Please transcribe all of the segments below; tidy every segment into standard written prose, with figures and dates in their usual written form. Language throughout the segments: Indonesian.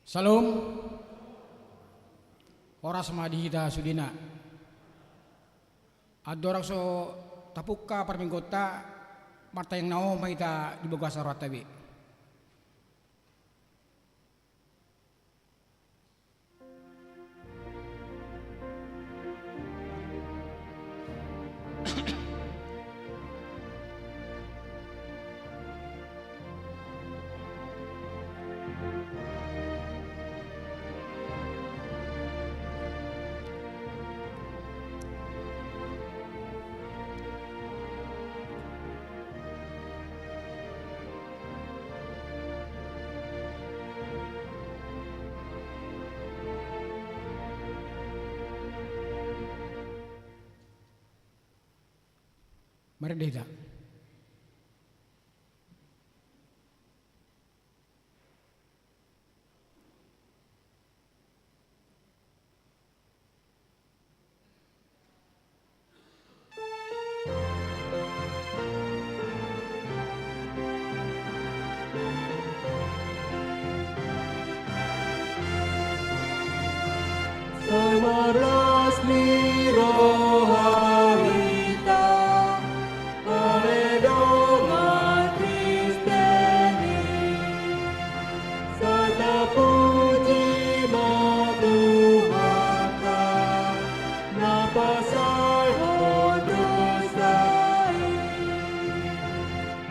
Salam. Oras madihita sudina. Adorak so tapukka parminggota marta yang nao mahita di boga sarwatabi. Mari deh. Samaras ni rohita, aledongan Kristeni, serta puji matuhaka, napasal hodosai,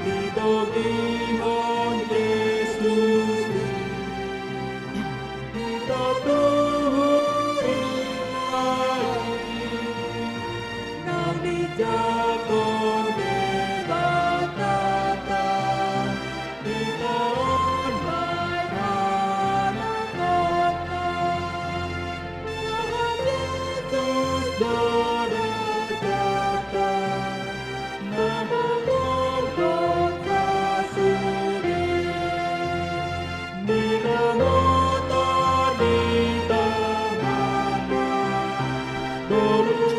ditogihon Yesus, Jago debatata di tahun mainan kota Yesus dorajata nama kota suri nila nota di tangannya dorut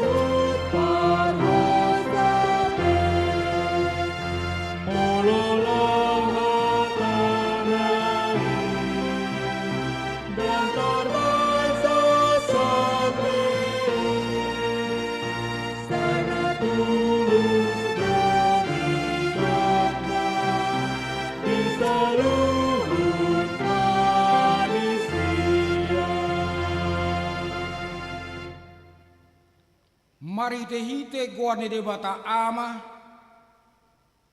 Mari hite goar ni debata ama,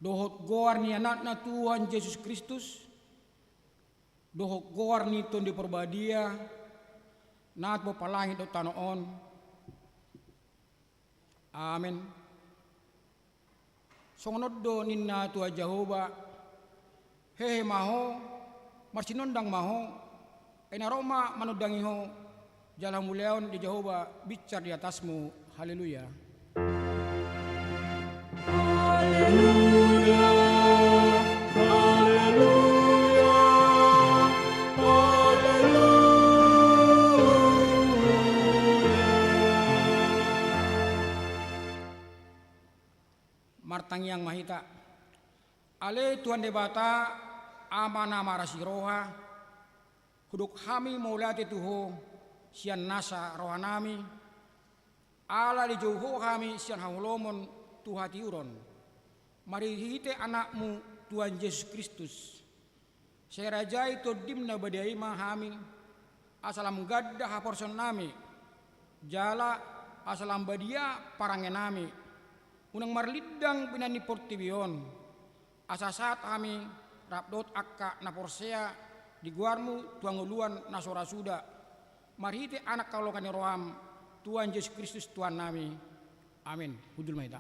dohot goar ni anak na Tuhan Yesus Kristus, dohot goar ni ton di perbadia, naat mo palangit o tanoon. Amen. Songonod do ninna Tuhan Jehova, hehe maho, marsinondang maho, enaroma manudangiho, jalan muliaon di Jehova, bicar di atasmu. Haleluya. Haleluya, haleluya, haleluya. Martang yang mahita. Ale Tuhan debata amana marasiroha. Huduk kami maulati tuho sian nasa rohanami. Ala di jauh kami sian haulomon Tuhati uron. Mari hite anakmu Tuhan Yesus Kristus. Saya rajai to dimna badai mahami. Asalam gadda haporson nami. Jala asalam badia parangen nami. Unang marlidang pinani portibion. Asasat kami rapdot akka naporsea di guarmu tuang uluan nasora suda. Mari hite anak kaulokan roham Tuhan Yesus Kristus Tuhan nami. Amin. Hudul maida.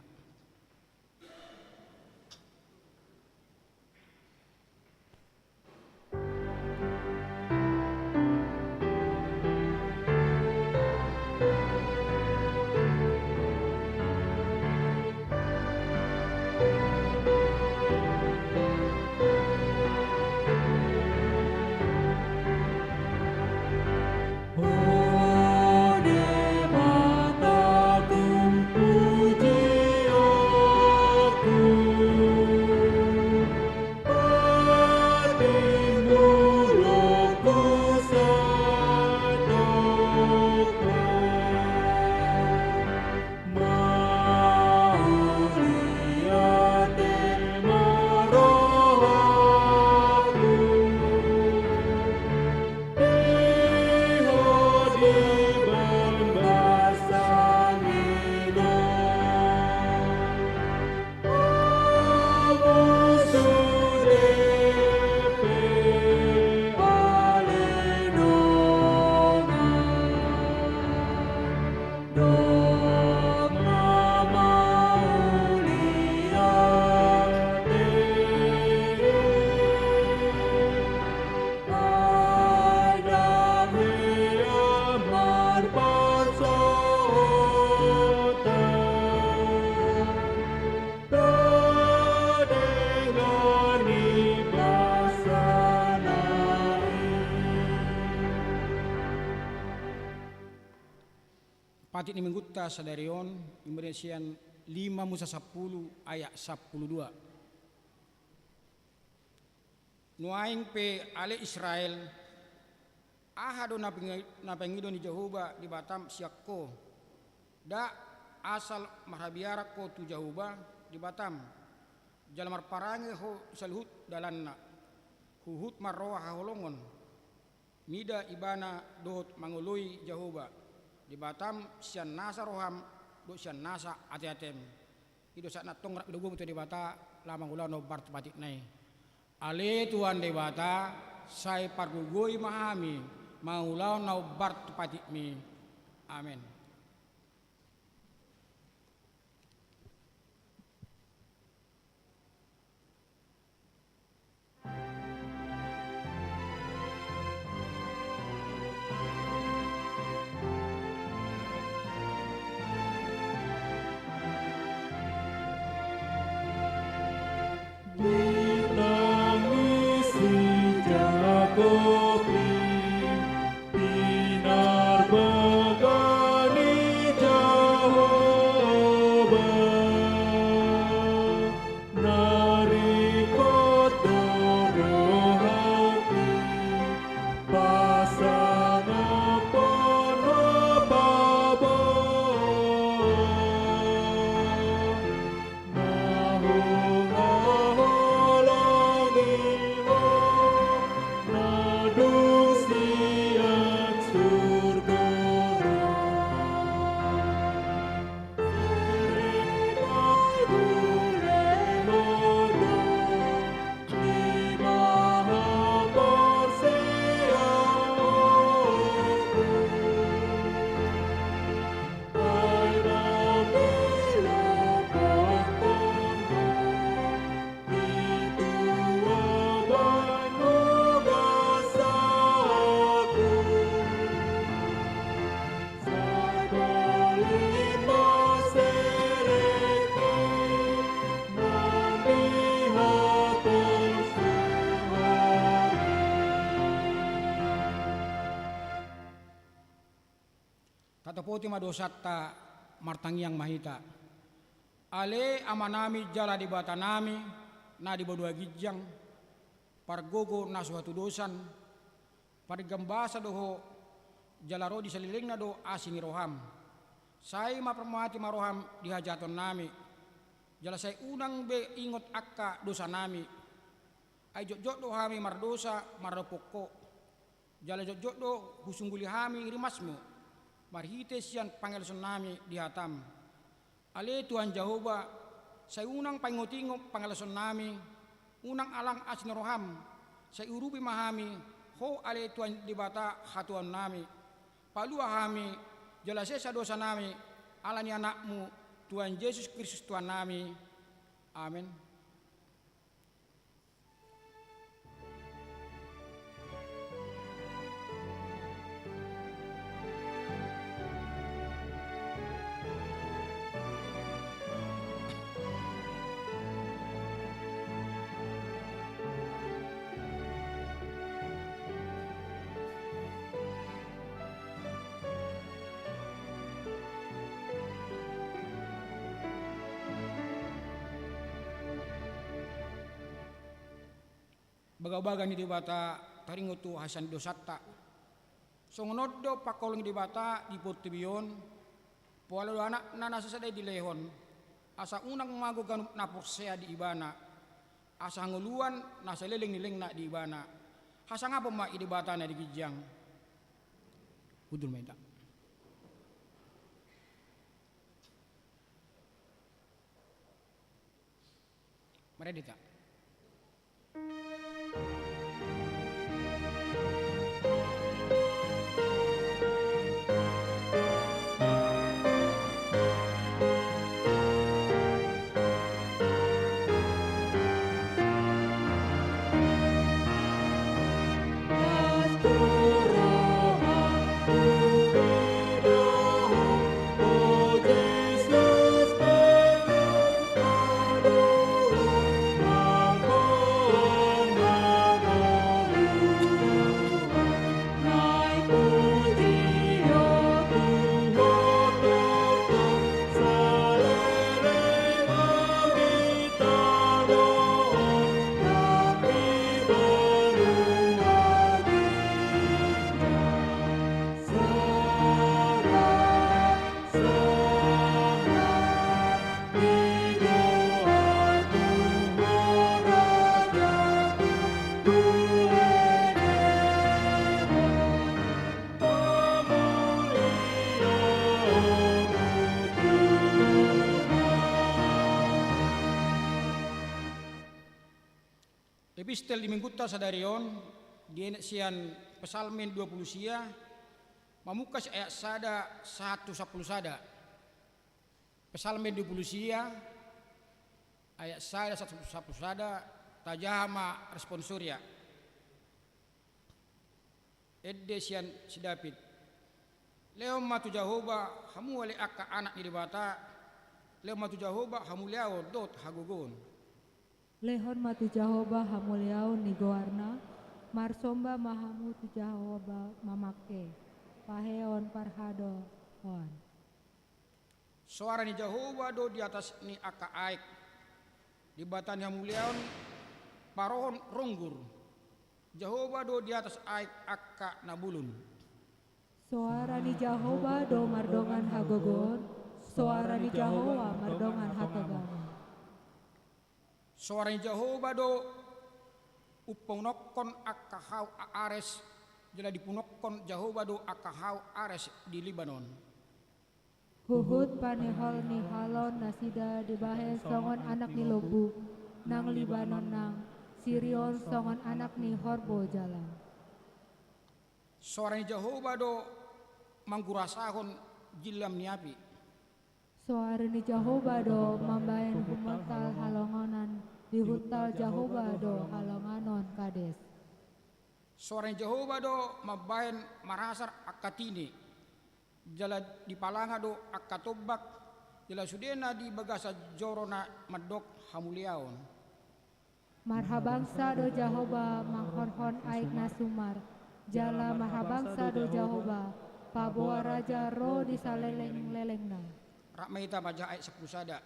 Oh, de mata tum puji Pati ni menggutta sadarion Imresian 5 Musa 10 ayat 12. Nuaing pe ale Israel ahado na pengido ni Jehovah di Batam siakko da asal mahabiara ko tu Jehovah di Batam jalamar parange ho salhut dalanna huhut marroa haholongon mida ibana dot mangului Jehovah di Batam sian nasa roham do sian nasa ati-atem ido sakna tongrak ido gum tu di Bata lamang ulah no bart batik nai ale tuan di Bata sai pargugoi mahami maulau no bart patik mi amen. Menangisi jagoki binar begani Jehovah nari kodoro hati pasana pono babo Tatapoti madosatta martangiang mahita. Ale amanami jala di batanami na di bodua gijang pargogo na suatu dosan parigambasa doho jalaro di seliling na do asini roham. Sai mapermati maroham di hajaton nami. Jala sai unang be ingot akka dosa nami. Ai jojok do hami mardosa marapoko. Jala jojok do husungguli hami rimasmu. Marhite sian pangelson nami di hatam. Ale Tuhan Jehovah, saya unang pangotingo pangelson nami, unang alang asin roham, saya urubi mahami, ho ale Tuhan di Bata hatuan nami. Palua hami, jelasnya dosa nami, alani anakmu, Tuhan Yesus Kristus Tuhan nami. Amin. Bagabaga ni di Bata taringutu hasan dosatta. Songonod do pakolong di Bata di Portibion. Poalo anak nana sesadai di lehon. Asa unang mago ganup naporsea di ibana. Asa nguluan nasa leleng-leleng na di ibana. Hasa ngapa ma di Bata na di gijang. Udul menta. Meredita. Kristel di mingguta sadarion di sian Pesalmin 20 sia mamukas ayat sada 1 10 sada. Pesalmin 20 sia ayat sada 1 10 sada tajama respon surya. Edde sian si David. Leo matu Jahoba hamu wali akka anak ni dibata. Leo matu Jahoba hamu liao dot hagugun. Lehon matu Jahoba hamuliaon ni goarna, marsomba mahamu tu Jahoba mamake, paheon parhado hon. Suara ni Jahoba do di atas ni aka aik, di batan hamuliaon parohon ronggur. Jahoba do di atas aik aka nabulun. Suara ni Jahoba do mardongan hagogon, suara ni Jahoba mardongan hatagangan. Suara ni Jahoba do uponokon akahau ares jela dipunokon Jahoba do akahau ares di Libanon. Huhut panehol ni halon nasida dibahe songon anak ni lobu nang Libanon nang Sirion songon anak ni Horbo jalan. Suara ni Jahoba do manggurasahon jilam niapi. Suara ni Jahoba do mambayan humantal halongonan di hutal Jahoba do halonganon kades. Suara ni Jahoba do mabayan marasar akatini. Jala di palanga do akatobak jala sudena di bagasa jorona madok hamuliaon. Marhabangsa do Jahoba manghorhon aik nasumar. Jala marhabangsa do Jahoba paboa raja ro di saleleng-lelengna. Rakmaita baca ayat 10 sada.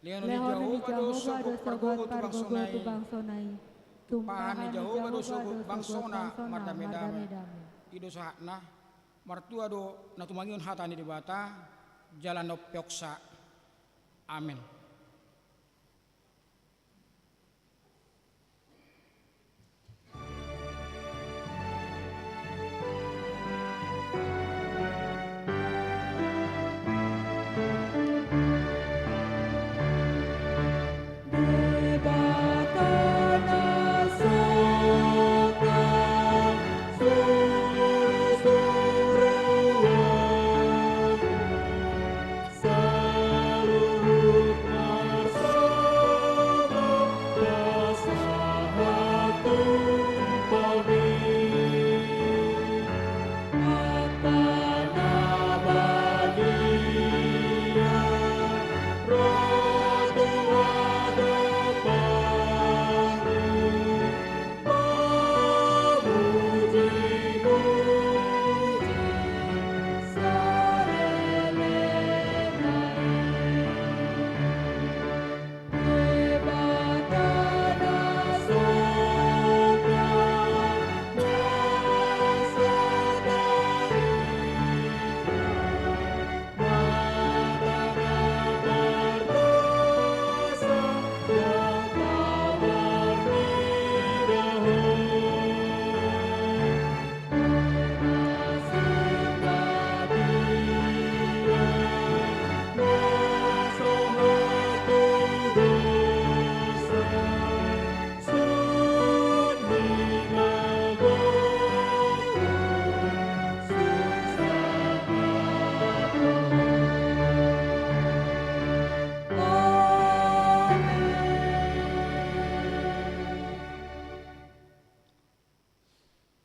Lehon ni Jahoba do sogot pargogo tubang sonai. Tumpahan ni Jahoba do sogot bangsona mardame-dame. Ido sahakna martua do natumangion hatani di bata jalan no pyoksa. Amin.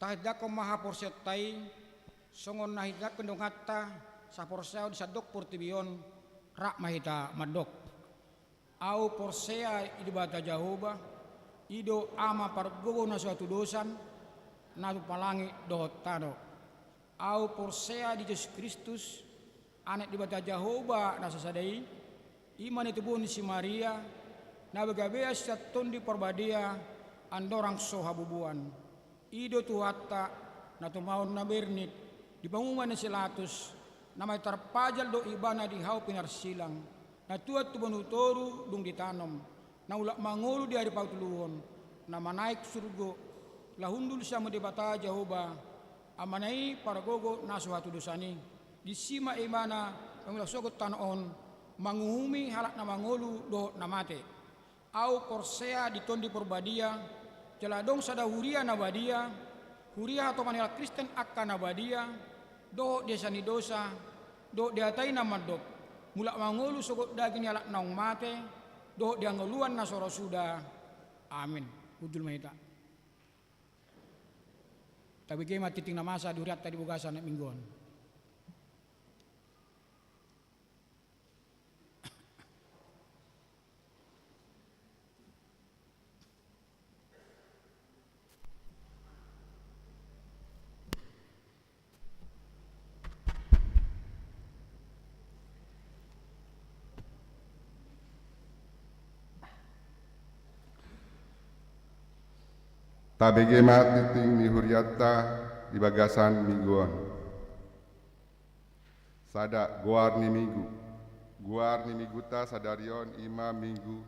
Tahidako maha porsetai songon nahidak kendongata sa porseo di sadok portibion rak mahita madok. Au porsea idibata Jahoba ido ama pargogo na suatu dosan na palangi dohotano. Au porsea di Yesus Kristus anak dibata Jahoba na sasadai iman itu bun si Maria na bagabea saton di porbadia andorang sohabubuan. Ido tuhatta na tumahon na bernit di bangungan na silatus na may tarpajal do ibana di hau pinarsilang na tuat tubanutoru dung ditanom na ulak mangulu di hari pautuluhon na manaik surgo lahundul siya mo di bata Jahoba amanai paragogo na suhatu dosani di sima imana pangulasogot tanoon manguhumi halak na mangulu do na mate au porsea di tondi porbadia celadong sada huria nabadia, huria atau manila Kristen akka nabadia, do dia sani dosa, do dia tai namadok, mula mangulu sogot daging alak naung mate, do dia nguluan na soro sudah. Amin. Ujul mahita. Tapi kaya matiting na masa duriat tadi bugasan na mingguan. Tabege titing ni huriata di bagasan mingguan. Sada guar ni miguta sadarion ima minggu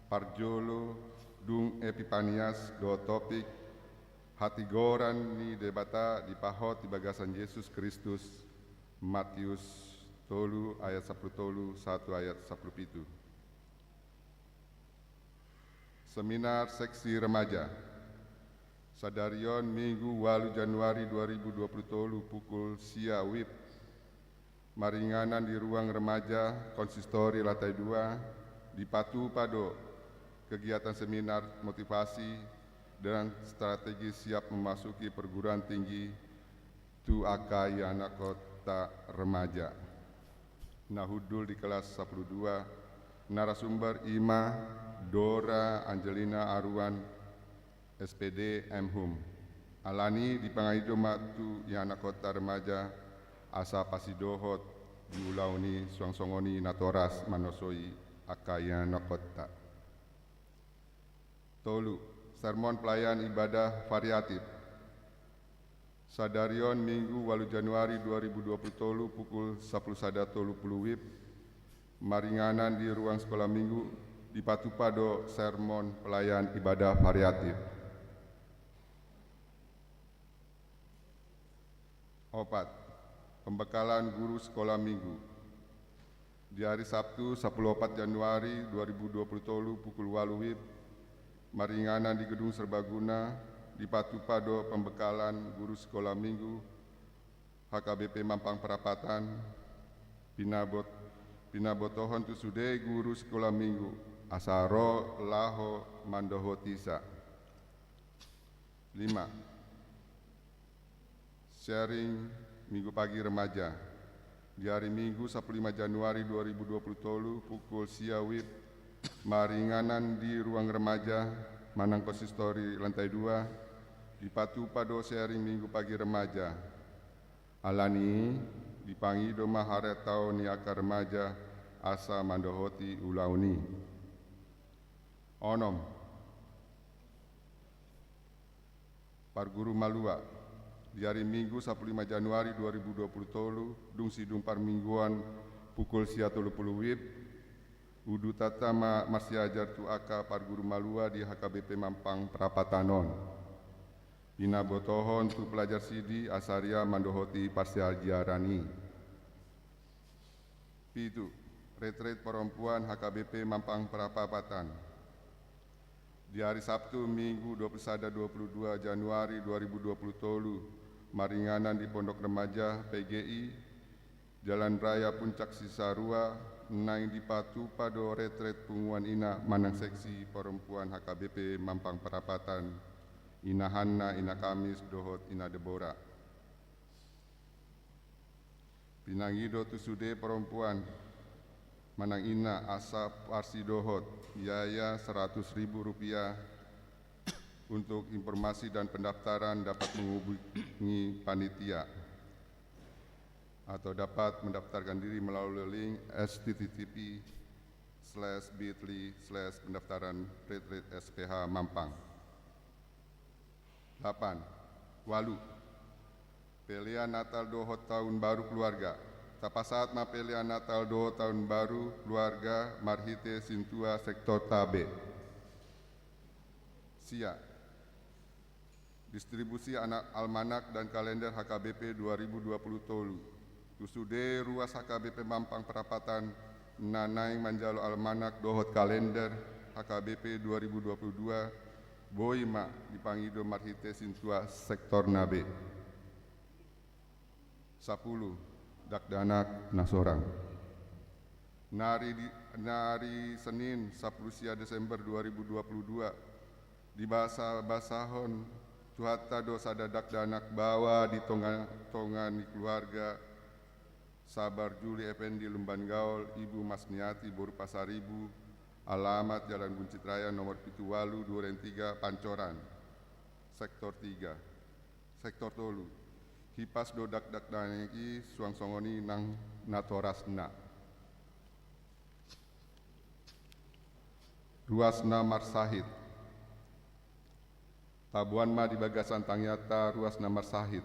parjolo dung epipanias do topik hati goran ni debata di pahot di bagasan Yesus Kristus Matius tolu ayat 10 1 ayat 17. Seminar seksi remaja sadarion Minggu 8 Januari 2020 pukul sia wib maringanan di ruang remaja konsistori lantai 2 di Patu Pado kegiatan seminar motivasi dan strategi siap memasuki perguruan tinggi TUAK anak kota remaja. Nahudul di kelas 12 narasumber Ima Dora Angelina Aruan SPD MHUM. Alani di Pangaido Matu anak kota remaja asa pasidohot di ulauni suang-songoni natoras manosoi akaya anak kota. Tolu, sermon pelayan ibadah variatif. Sadarion Minggu 8 Januari 2020 pukul 11.30 WIB maringanan di ruang sekolah minggu di Patupado sermon pelayan ibadah variatif. Opat, pembekalan guru sekolah minggu. Di hari Sabtu 14 Januari 2020 pukul 8 WIB maringanan di Gedung Serbaguna di Patupado pembekalan guru sekolah minggu HKBP Mampang Perapatan Pinabotohon tusude guru sekolah minggu Asaro Laho Mandoho Tisa. 5. Sharing Minggu pagi remaja di hari Minggu 15 Januari 2020 pukul sia wib maringanan di ruang remaja Manang Konsistori lantai 2 di Patupado sharing Minggu pagi remaja. Alani dipangi doma haretau niaka remaja asa mandohoti ulauni. Onom Parguru Malua di hari Minggu 15 Januari 2020 dung sidung parmingguan pukul sia 30 WIB udu tata masih ajar tuaka Parguru Malua di HKBP Mampang Perapatanon. Pina botohon tu pelajar sidi asaria mandohoti pasial jiarani. Pitu, retret perempuan HKBP Mampang Perapatan. Di hari Sabtu Minggu 21-22 Januari 2020 maringanan di Pondok Remaja PGI Jalan Raya Puncak Cisarua naing di Patupado retret punguan ina manang seksi perempuan HKBP Mampang Perapatan ina Hanna ina Kamis dohot ina Debora. Pinangido tusude perempuan manang ina asa parsi dohot biaya Rp100.000 untuk informasi dan pendaftaran dapat menghubungi panitia atau dapat mendaftarkan diri melalui link http://bit.ly/pendaftaran retret SPH Mampang. 8. Walu pelian Natal dohot tahun baru keluarga. Tapasat ma pelian Natal dohot tahun baru keluarga marhite sintua sektor tabe. Sia distribusi anak almanak dan kalender HKBP 2020 tolu. Tusude ruas HKBP Mampang Perapatan nanaing manjalo almanak dohot kalender HKBP 2022 Boima dipangido marhite sintua sektor nabe. 10. Dakdanak nasorang. Nari Senin 10 Desember 2022 di basahon Tuhata dosa dadak danak bawa di tongan di keluarga Sabar Juli Effendi Lumban Gaul, Ibu Masniati Boru Pasaribu, alamat Jalan Buncit Raya nomor 78 Duren 3 Pancoran, sektor 3, sektor tolu. Hipas dodak dak daneki suang songoni nang natorasna. Ruasna Marsahid. Tabuan ma di bagasan tangyata ruasna Marsahid.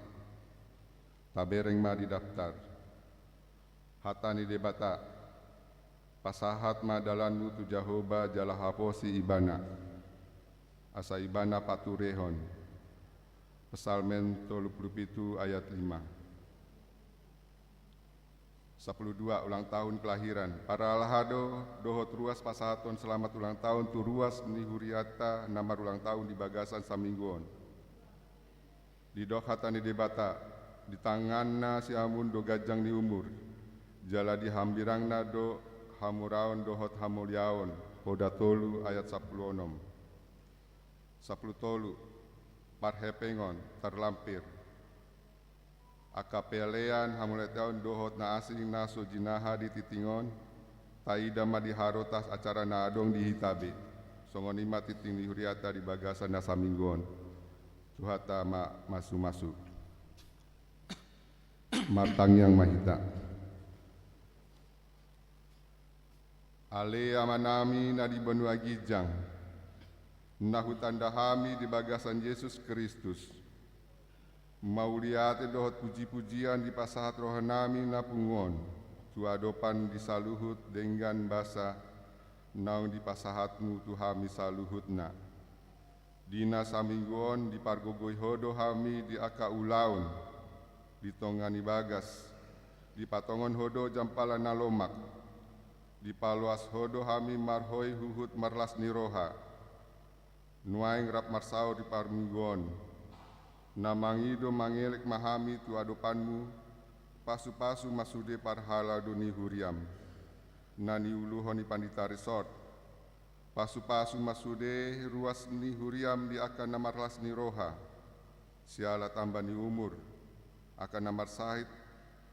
Tabereng ma di daftar. Hatani debata. Pasahat ma dalanmu tu Jahoba jalahaposi ibana. Asa ibana paturehon. Pesalmen 37 ayat 5. 12 ulang tahun kelahiran. Para alhado dohot ruas pasahaton selamat ulang tahun tu ruas ni huriata namar ulang tahun di bagasan samingguon. Di dok hatani debata. Di tanganna si amun do gajang ni umur. Jala di hambirangna do hamuraon dohot hamulyaon. Hoda tolu ayat 10 onom. 10 tolu. Parhepengon terlampir. Akapelean hamuleteon dohot na asing na sojinaha di titingon. Taida ma diharotas acara na adong di hitabe. Songonima titing di huriata di bagasan na saminggon. Tuhata ma masu-masu. Matang yang mahita. Ale amanami na di benua gijang. Nahutan dahami di bagasan Yesus Kristus. Mauliate dohot puji-pujian di pasahat rohanami na pungon. Tuadopan di saluhut dengan basa. Naung di pasahatmu tuhami saluhutna. Dina saminggon di pargogoy hodo hami di aka ulaun. Di tongani bagas. Di patongon hodo jampala nalomak. Di paluas hodo hami marhoi huhut marlas niroha. Nuaing rap marsao di parminggon. Namangido mangelek mahami tu adopanmu. Pasu-pasu masude parhala doni huriam. Nani uluhoni pandita resort. Pasu-pasu masude ruas ni huriam di akan namarlas ni roha. Siala tambah ni umur. Akan namar sahid.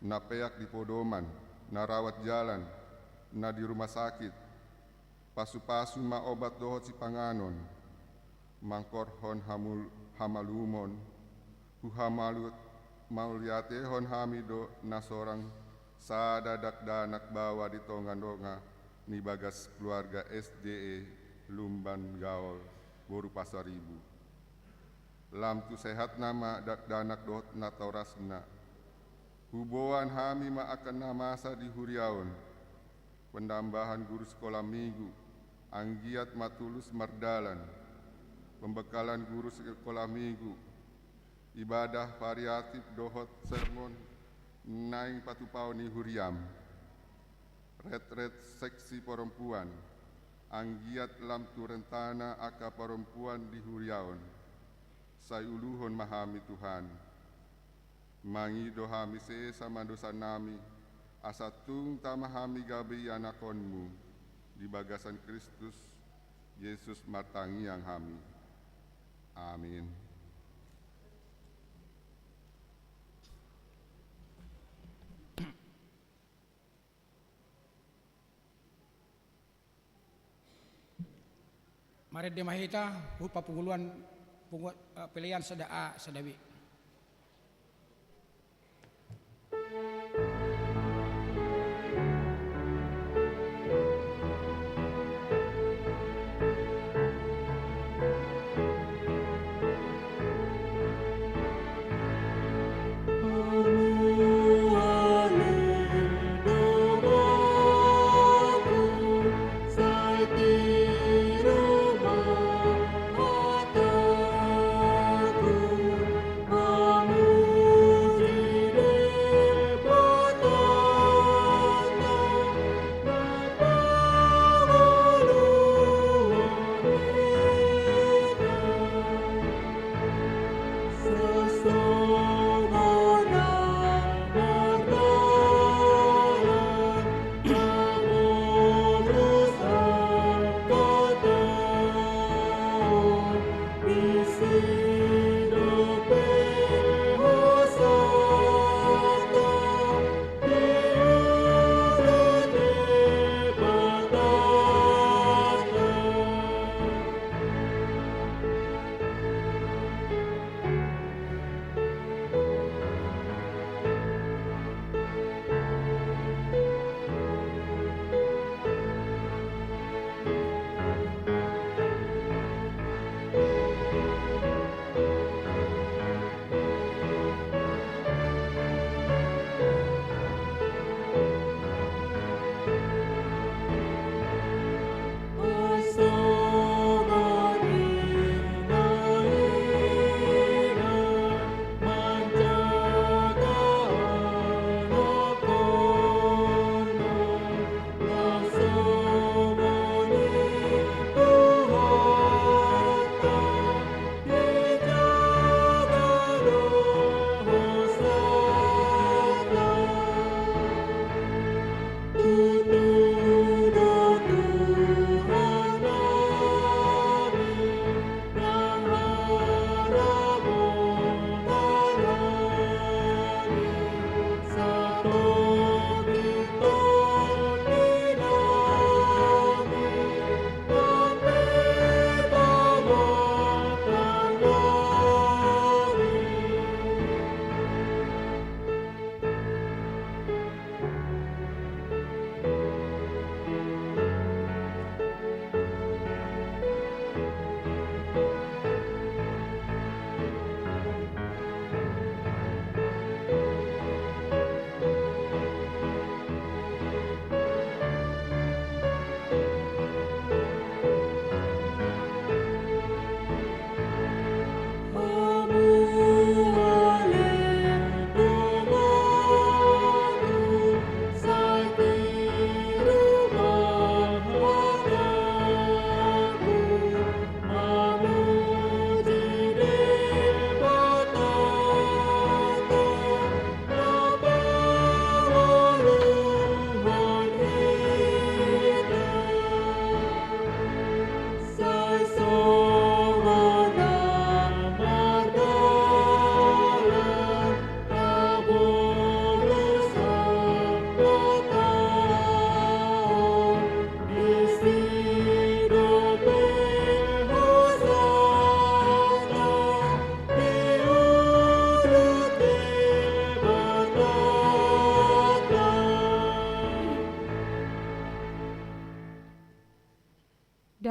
Na peak di podoman. Na rawat jalan. Na di rumah sakit. Pasu-pasu ma obat dohot si panganon. Mangkorhon hamalumon. Huhamalut mauliate hon hamido nasorang sadadak danak bawa di tongan-donga ni bagas keluarga SDE Lumban Gaul Boru Pasaribu. Lam tu sehat nama dak danak dot natorasna. Huboan hami ma akan namasa di huriaun. Pendambahan guru sekolah minggu. Anggiat matulus mardalan. Pembekalan guru sekolah minggu. Ibadah variatif dohot sermon naing patupau ni huriam. Retret seksi perempuan. Anggiat lam turentana aka perempuan di huriaun. Sayuluhon mahami Tuhan. Mangi dohami sama dosa nami. Asatung tamahami gabi anakonmu. Di bagasan Kristus Yesus martangi yang hami. Amin. Mari demahita hupa penguluan pilihan sedaa sedawi.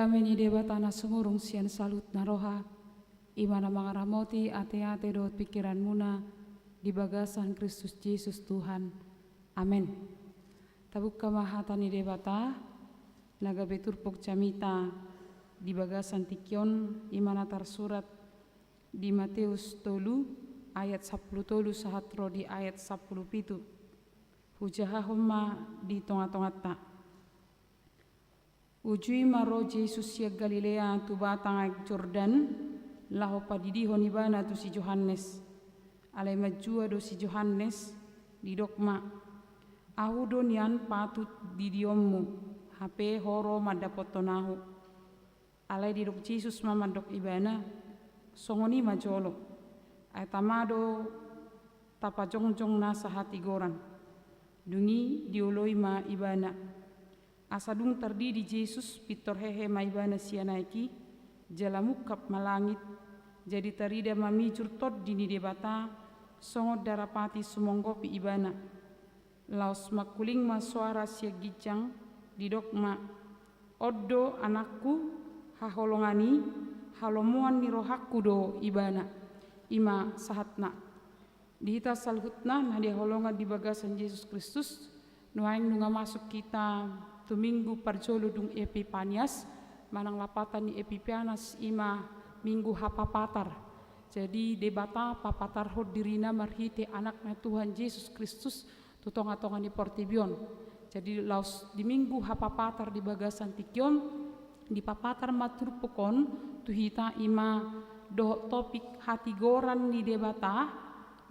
dame ni debata na sumurung sian salut na roha, imana mangaramoti ate-ate dot pikiran muna di bagasan Kristus Yesus Tuhan. Amin. Tabuk kamahata ni debata, nagabe turpok camita di bagasan tikyon imana tersurat di Matius 3 ayat 10 sahatro di ayat 10 hujaha humma di tonga-tongata ujui maro Jesus ya Galilea tu batang Jordan laho padidiho nibana tu si Johannes alai majua do si Johannes di dokma ahu donian patut di diommu hape horo madapotonahu alai di dok Jesus mamadok ibana songoni majolo ay tamado tapajong-jong nasa hati goran dungi dioloi ma ibana asadung terdidi Jesus pitor hehe ma ibana sianaiki jalamukap malangit jadi tarida mamijur tod dini debata songo darapati sumonggopi ibana laos makuling ma suara sia gijang didok ma oddo anakku haholongani halomuan ni rohakku do ibana ima sahatna dihita salhutna nah dia holongan di bagasan Yesus Kristus nuaing nunga masuk kita tu minggu parjolo dung Epipanias manang lapatan ni Epipanas ima minggu hapapatar jadi debata papatar hod dirina marhite anaknya Tuhan Yesus Kristus tutonga-tonga ni portibion jadi laus di minggu hapapatar di bagasan tikyon di papatar matur pokon tuhita ima doh topik hati goran ni debata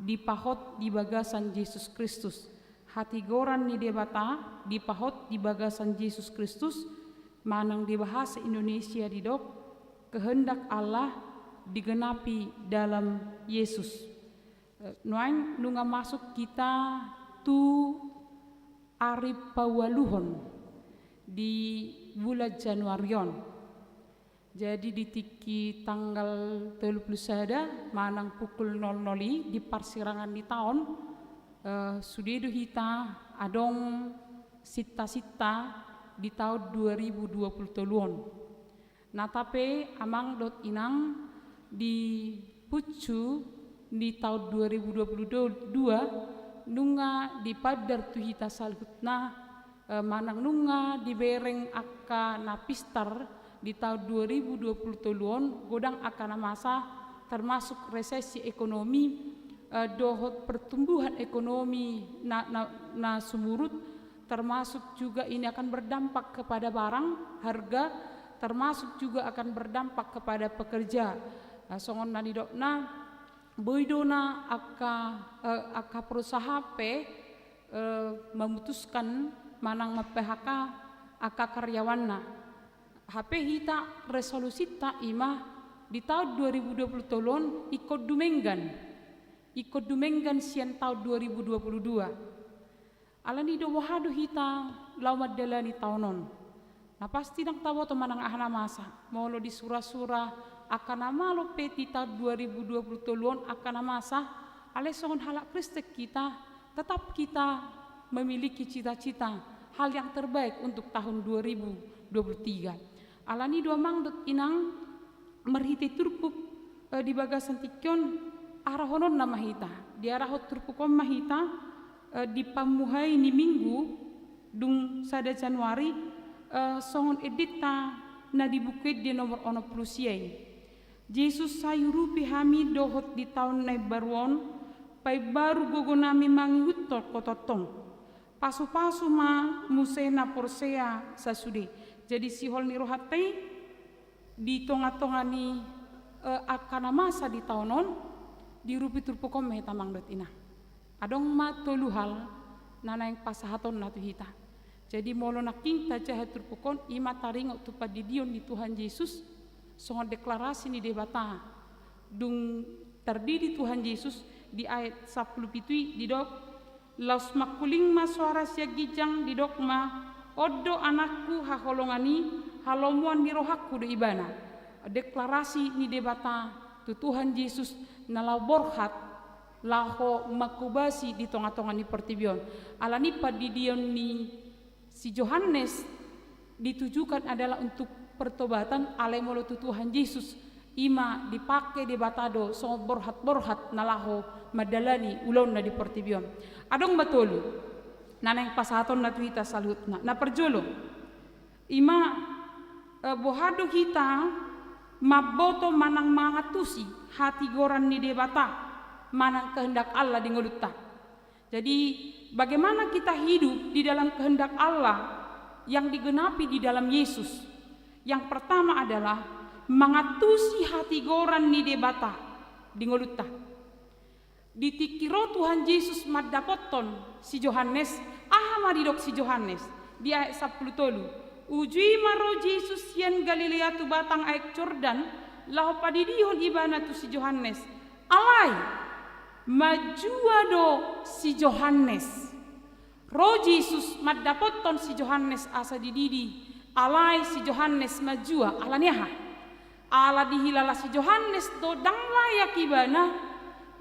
di pahot di bagasan Yesus Kristus hati goran ni debata di pahot di bagasan Yesus Kristus manang di bahasa Indonesia di dok kehendak Allah digenapi dalam Yesus nuang nunga masuk kita tu arip pawaluhon di bulan Januarion jadi di tiki tanggal 31 manang pukul 00 di persirangan di tahun sudedo hita adong sita-sita di tahun 2020 nah tapi amang dot inang di pucu di tahun 2022 nunga di padar tu hita salhutna manang nunga dibereng akka napistar di tahun 2020 godang akan masa termasuk resesi ekonomi dohot pertumbuhan ekonomi na sumurut termasuk juga ini akan berdampak kepada barang harga termasuk juga akan berdampak kepada pekerja songon nani dokna boydona akka perusahaan memutuskan manang PHK aka karyawanna HP hita resolusi ta imah di tahun 2020 tolon ikut dumenggan sian tahun 2022 alani do wahadu hita lawat dalani tahunon nah pasti nang tawo to manang ahna masa molo di surah-surah akan amalo peti tahun 2020 tolon akan masa ale songon halak kristek kita tetap kita memiliki cita-cita hal yang terbaik untuk tahun 2023. Alani dua mangdut inang merhiti turpuk di bagasan tikyon arahonon nama hita. Di arahot turpukom mahita di pamuhai ni minggu dung sada Januari songon edita na dibukit di nomor 10 Yesus sayurupi hami dohot di tahun nai baruon pai baru gogonami mangiutot kototong pasu-pasu ma musena porsea sasude jadi sihol ni rohate di tonga-tonga ni akana masa di tahunon di rupi turpukom meheta mangdot ina adong ma toluhal nana yang pasahaton natu hita jadi molo nakinta jahat turpukon ima taringo tu padidion di Tuhan Yesus songon deklarasi ni debata dung terdiri Tuhan Yesus di ayat 10 pitui di dok laus makuling ma suara sia gijang di dok ma oddo anakku haholongani halomuan ni rohakku do ibana deklarasi ni debata tu Tuhan Yesus nalau borhat laho makubasi di tonga-tonga ni pertibion alani padidion ni si Johannes ditujukan adalah untuk pertobatan ale molo tu Tuhan Yesus ima dipakai di batado so borhat nalaho madalani ulon na di portibion adong batulu naneng pasaton na tuita salutna na perjolo ima bohado kita maboto manang mangatusi hati goran ni debata manang kehendak Allah di ngolutta. Jadi bagaimana kita hidup di dalam kehendak Allah yang digenapi di dalam Yesus. Yang pertama adalah mangatusi hati goran ni debata di ngolutta. Ditikiro Tuhan Yesus madapoton si Yohanes maridok si Yohanes di ayat 10 ujui maro Yesus yen Galilea tu batang aek Jordan lahu padidihon ibana tu si Yohanes alai majuado si Yohanes ro Yesus madapoton si Yohanes asa dididi alai si Yohanes majua alaniaha ala dihilala si Yohanes do dang layak ibana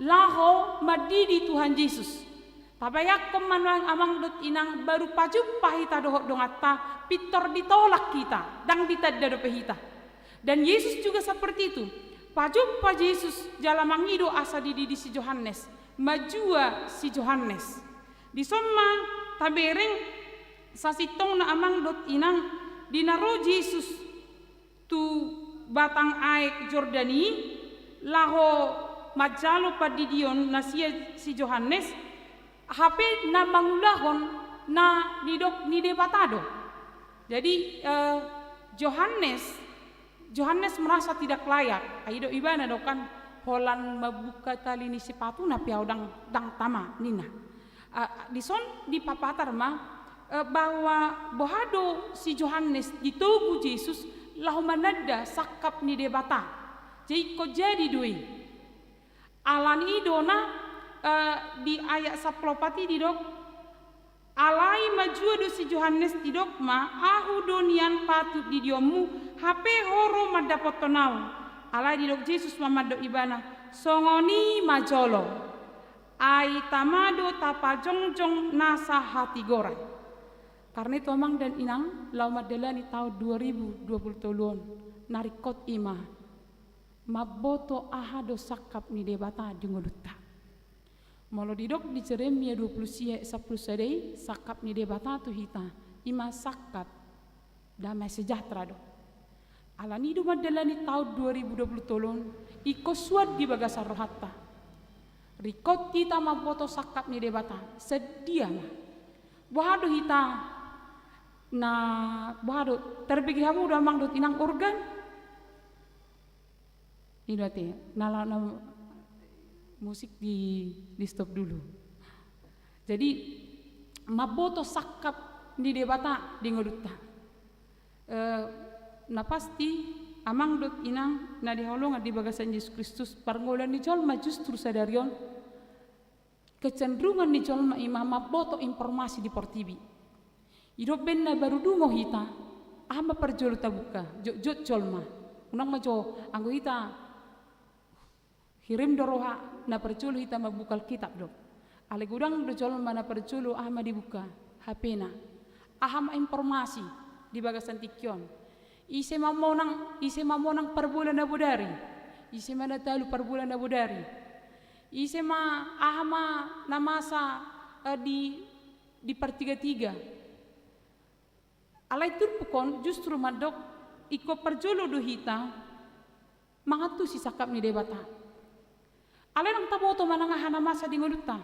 laho madidi Tuhan Yesus tabayak kemanang amang dot inang baru pajumpa hita dohok dongata pitor ditolak kita dang ditadda do pehita dan Yesus juga seperti itu pajumpa Yesus jalamangido asa didi si Yohanes majua si Yohanes di somma tabereng sasitong na amang dot inang dinaro Yesus tu batang aek Jordani laho majalo padidion na si Yohanes HP na mangulahon na ni debatado. Jadi Yohanes merasa tidak layak. Aido ibana do kan holan mabuka tali ni sepatu na piau dang tama nina. Di papatar bahwa bohado si Yohanes ditugu Yesus lahu manada sakap ni debata. Jadi ko jadi doi. Alani dona di ayat 10 didok alai maju do si Yohanes didok ahu donian patut di diomu HP horo madapotonau alai didok Yesus mamado ibana songoni majolo ai tamado tapajongjong nasa hati gorai karena itu amang dan inang lau madelani tahun 2020 narikot ima maboto ahado sakap ni debata di ngolutta molo didok di Jeremia 10 sadei sakap ni debata tu hita ima sakap damai sejahtera do alani do madalani tahun 2020 tolon iko suat di bagasar rohatta rikot kita maboto sakap ni debata sedia mah bohado hita na bohado terbegi hamu do amang do tinang organ idate nala musik di stop dulu. Jadi maboto sakap di debata di ngolutta. Na pasti amang dot inang na diholong di bagasan Yesus Kristus parngolan ni jolma justru sadarion kecenderungan ni jolma imam maboto informasi di portibi. Hidup benna baru dungo hita ama perjolo tabuka jot jolma. Unang majo anggo hita kirim doroha na perculu hita mabukal kitab do. Ale gudang do jolma mana perculu ahma dibuka HP-na. Aham informasi di bagasan tikyon. Ise mamonang per bulan na budari. Ise mana talu per bulan na budari. Ise ma ahma na masa di per 3-3. Alai turpukon justru madok iko perjulu do hita mangatu si sakap ni debata. Ale nang taboto manangahana masa di ngolutta.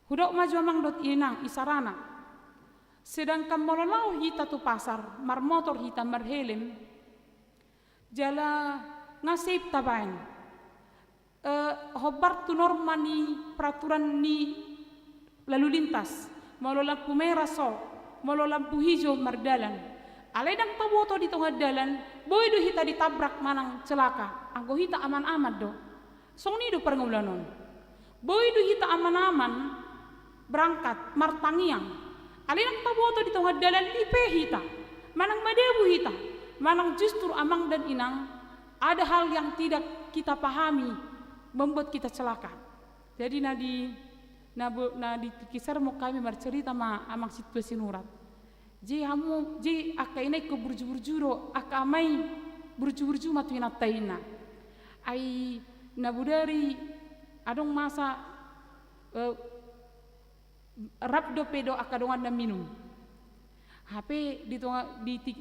Hudok maju amang dot inang isarana. Sedangkan mololau hita tu pasar, mar motor hita mar helm. Jala ngasip tabain. Hobar tu norma ni peraturan ni lalu lintas. Molo lampu merah so, molo lampu hijau mardalan. Ale nang taboto di tengah dalan, boy do hita ditabrak manang celaka. Anggo hita aman-aman do. Song ni do perngulanon. Boy do hita aman-aman berangkat martangiang. Alinang taboto di tengah dalan lipe hita. Manang madebu hita. Manang justru amang dan inang ada hal yang tidak kita pahami membuat kita celaka. Jadi di kisah mau kami bercerita ma amang situasi nurat. Ji hamu ji aka inai ko burju-burjuro aka amai burju-burju matu inataina. Ai nabudari adong masa rabdo pedo aka dongan na minum. HP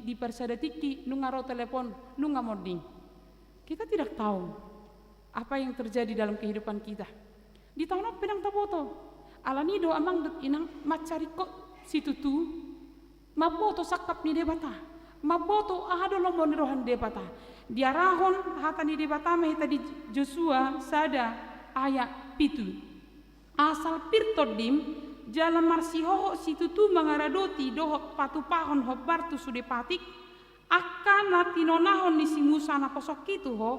di persada tiki nungaro telepon nunga moding. Kita tidak tahu apa yang terjadi dalam kehidupan kita. Di tahun pedang taboto alani do amang dut inang macari kok situtu maboto sakap ni debata maboto ahado lomo ni rohan debata diarahon hata ni debata me tadi Joshua sada ayat pitu asal pirtodim jalan marsiho situtu mangaradoti doho patupahon hobartu sude patik akan natinonahon ni si Musa na posok itu ho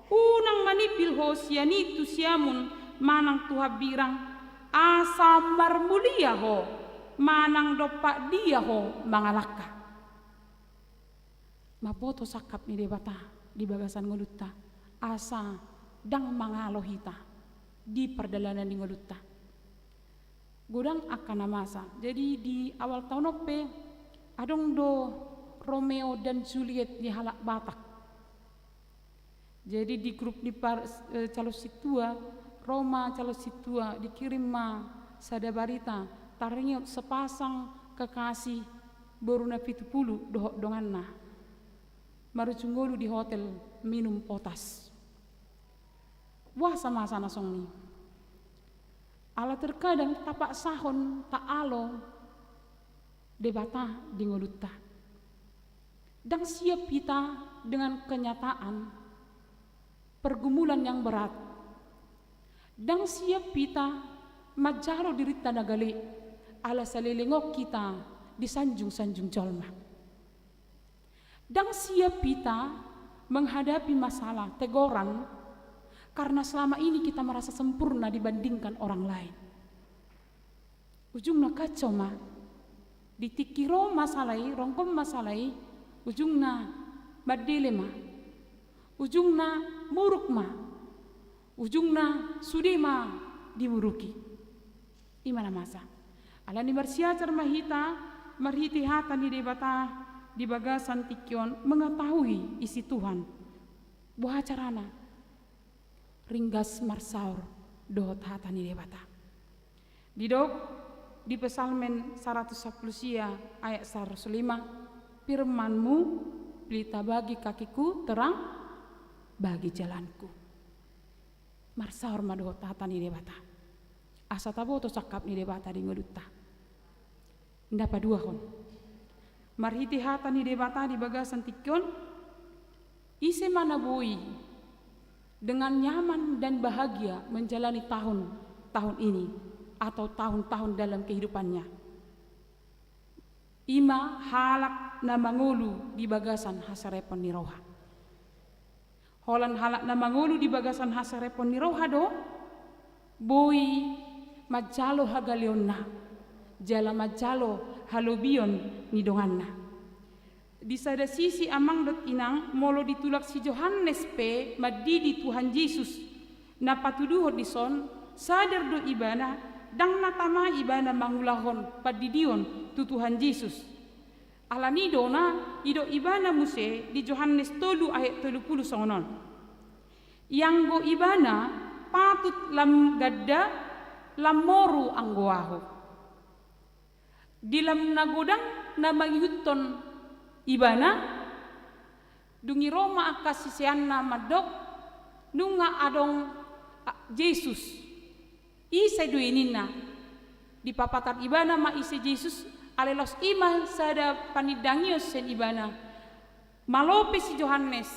unang manipil ho sianitu siamun manang tuha birang asa marmulia ho manang dopak dia ho mangalaka maboto sakap ni debata di bagasan ngolutta asa dang mangalohita di perdalanan di ngolutta godang akan namasa. Jadi di awal tahun ope adong do Romeo dan Juliet di halak Batak. Jadi di grup di calo situa Roma calo situa dikirim ma sada barita taringi sepasang kekasih boruna 70 dohok donganna marucungolu di hotel minum potas. Wah sama sana songni ala terkadang tapak sahon tak alo debata di ngolutta dan siap kita dengan kenyataan pergumulan yang berat dan siap kita majaro dirita nagale ala salilingok kita di sanjung-sanjung jolma dan siap kita menghadapi masalah teguran karena selama ini kita merasa sempurna dibandingkan orang lain. Ujungna kacau mah ditikiro masalai rongkom masalai ujungna badile mah ujungna muruk mah ujungna sudema diburuki imana masa alani bersiacar mahita marhiti hata di debata di bagasan tikion mengetahui isi Tuhan buah carana ringgas marsaur dohot hata ni debata didok di pesalmen 110 ayat 105 firmanmu pelita bagi kakiku terang bagi jalanku marsaur madohot hata ni debata asa taboto sakap ni debata di ngolutta ndapa dua hon marhiti hata ni debata di bagasan tikion ise mana boi dengan nyaman dan bahagia menjalani tahun ini atau tahun-tahun dalam kehidupannya. Ima halak na mangulu di bagasan hasarepon ni roha. Holan halak na mangulu di bagasan hasarepon ni roha do, boi majalo hagaleonna, jala majalo halobion ni donganna. Di sada sisi amang dot inang molo ditulak si Johannes pe madidi Tuhan Yesus na patuduho dison sadar do ibana dang natama ibana mangulahon padidion tu Tuhan Yesus alani dona ido ibana muse di Johannes 3 ayat 30 songonon yang go ibana patut lam gadda lam moru anggoaho di lam nagodang na mangyuton ibana dungi Roma akasisianna madok nunga adong Yesus isa duinina di papatar ibana ma isi Yesus alelos ima sada panidangios sen ibana malope si Johannes